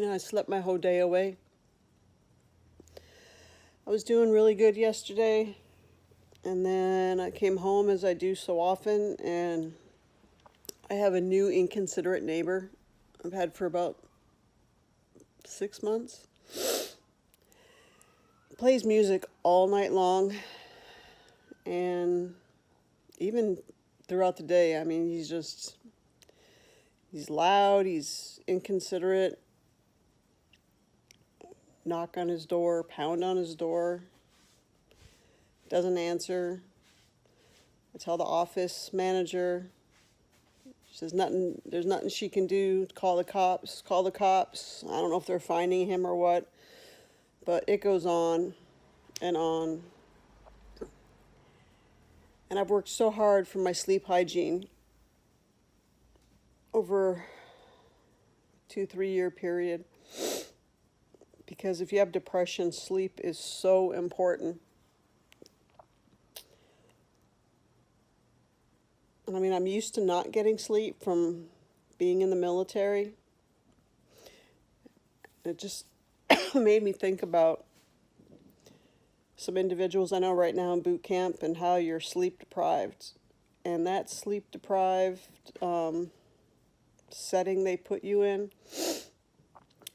I slept my whole day away. I was doing really good yesterday, and then I came home as I do so often, and I have a new inconsiderate neighbor I've had for about 6 months. He plays music all night long, and even throughout the day. I mean, he's loud, he's inconsiderate. Knock on his door, pound on his door, doesn't answer. I tell the office manager, she says there's nothing she can do. Call the cops, call the cops. I don't know if they're finding him or what, but it goes on and on. And I've worked so hard for my sleep hygiene over 2-3 year period, because if you have depression, sleep is so important. I mean, I'm used to not getting sleep from being in the military. It just made me think about some individuals I know right now in boot camp and how you're sleep deprived. And that sleep deprived setting they put you in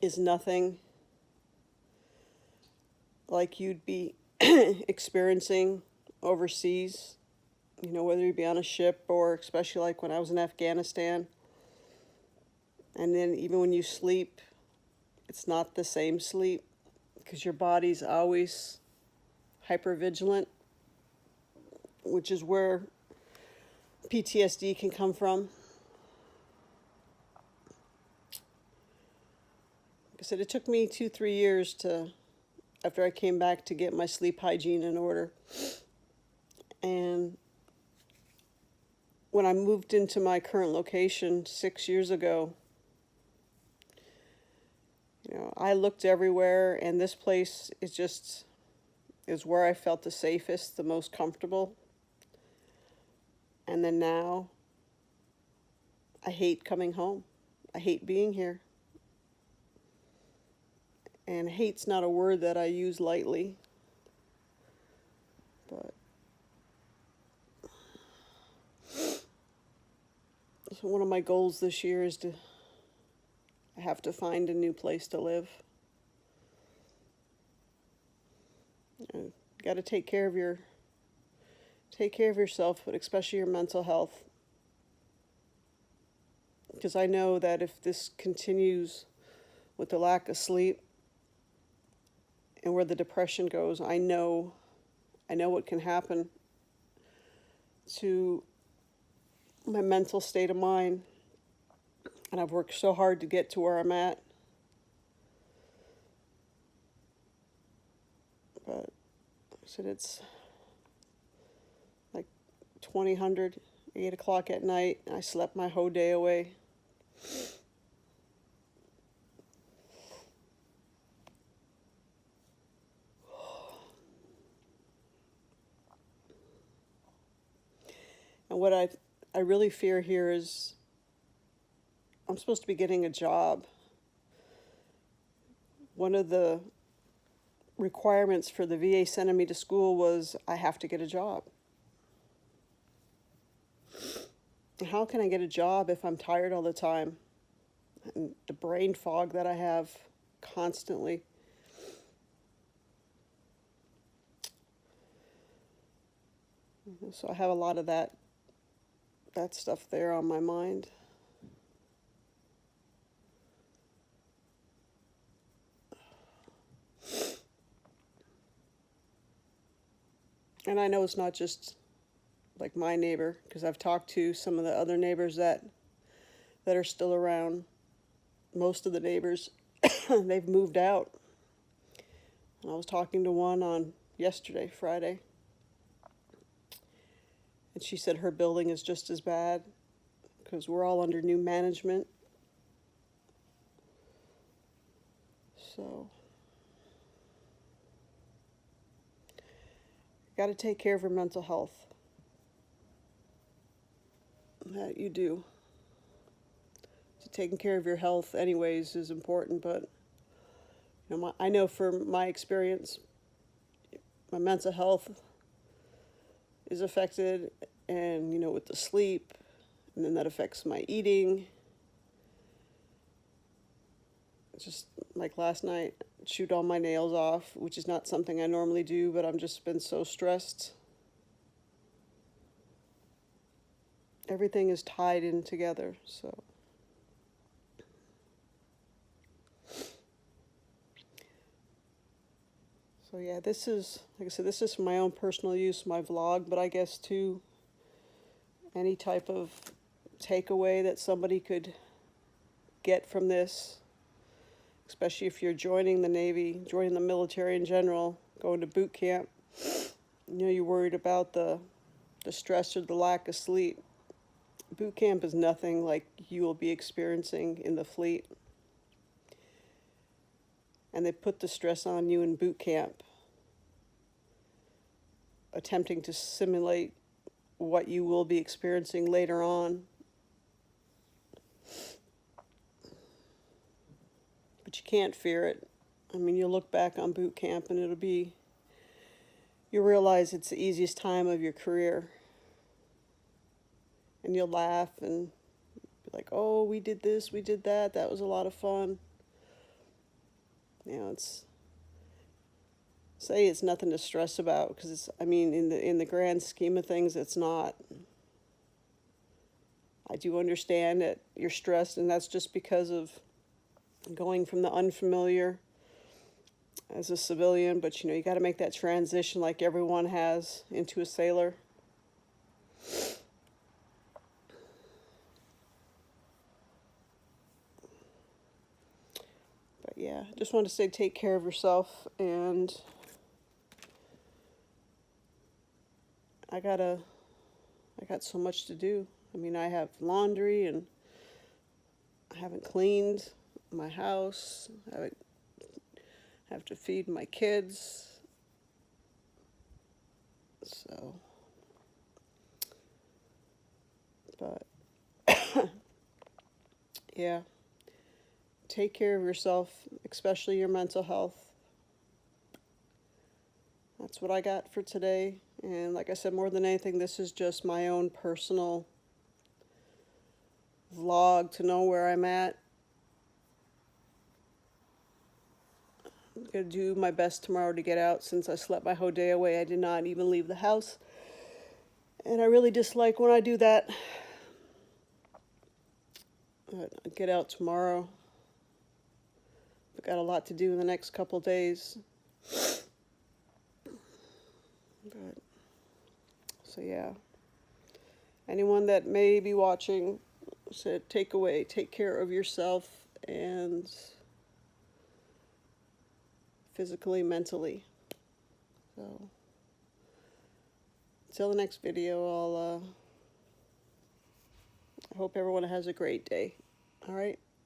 is nothing like you'd be experiencing overseas. You know, whether you be on a ship or especially like when I was in Afghanistan. And then even when you sleep, it's not the same sleep because your body's always hypervigilant, which is where PTSD can come from. Like I said, it took me 2-3 years after I came back to get my sleep hygiene in order. And when I moved into my current location 6 years ago, I looked everywhere, and this place is where I felt the safest, the most comfortable. And then now, I hate coming home. I hate being here. And hate's not a word that I use lightly, but so one of my goals this year is I have to find a new place to live. You got to take care of yourself, but especially your mental health. Because I know that if this continues with the lack of sleep and where the depression goes, I know what can happen to my mental state of mind. And I've worked so hard to get to where I'm at. But I said it's like 2000, 8 o'clock at night. I slept my whole day away. And what I really fear here is I'm supposed to be getting a job. One of the requirements for the VA sending me to school was I have to get a job. And how can I get a job if I'm tired all the time? And the brain fog that I have constantly. So I have a lot of that stuff there on my mind. And I know it's not just like my neighbor, because I've talked to some of the other neighbors that are still around. Most of the neighbors, they've moved out. And I was talking to one on yesterday, Friday. And she said her building is just as bad because we're all under new management. So got to take care of your mental health. That you do. So taking care of your health anyways is important, but I know from my experience, my mental health is affected, and with the sleep, and then that affects my eating. Just like last night, chewed all my nails off, which is not something I normally do, but I've just been so stressed. Everything is tied in together, so. So yeah, this is, like I said, this is for my own personal use, my vlog, but I guess too, any type of takeaway that somebody could get from this, especially if you're joining the Navy, joining the military in general, going to boot camp, you're worried about the stress or the lack of sleep. Boot camp is nothing like you will be experiencing in the fleet. And they put the stress on you in boot camp, attempting to simulate what you will be experiencing later on. But you can't fear it. I mean, you'll look back on boot camp and you'll realize it's the easiest time of your career. And you'll laugh and be like, oh, we did this, we did that, that was a lot of fun. It's nothing to stress about, because in the grand scheme of things, it's not. I do understand that you're stressed, and that's just because of going from the unfamiliar as a civilian, but you got to make that transition like everyone has into a sailor. But yeah, just wanted to say take care of yourself, and I got so much to do. I have laundry, and I haven't cleaned my house. I have to feed my kids. So, but yeah, take care of yourself, especially your mental health. That's what I got for today. And like I said, more than anything, this is just my own personal vlog to know where I'm at. I'm going to do my best tomorrow to get out. Since I slept my whole day away, I did not even leave the house. And I really dislike when I do that. But I'll get out tomorrow. I've got a lot to do in the next couple days. But, so yeah. Anyone that may be watching, said take care of yourself, and physically, mentally. So, until the next video, I hope everyone has a great day. All right?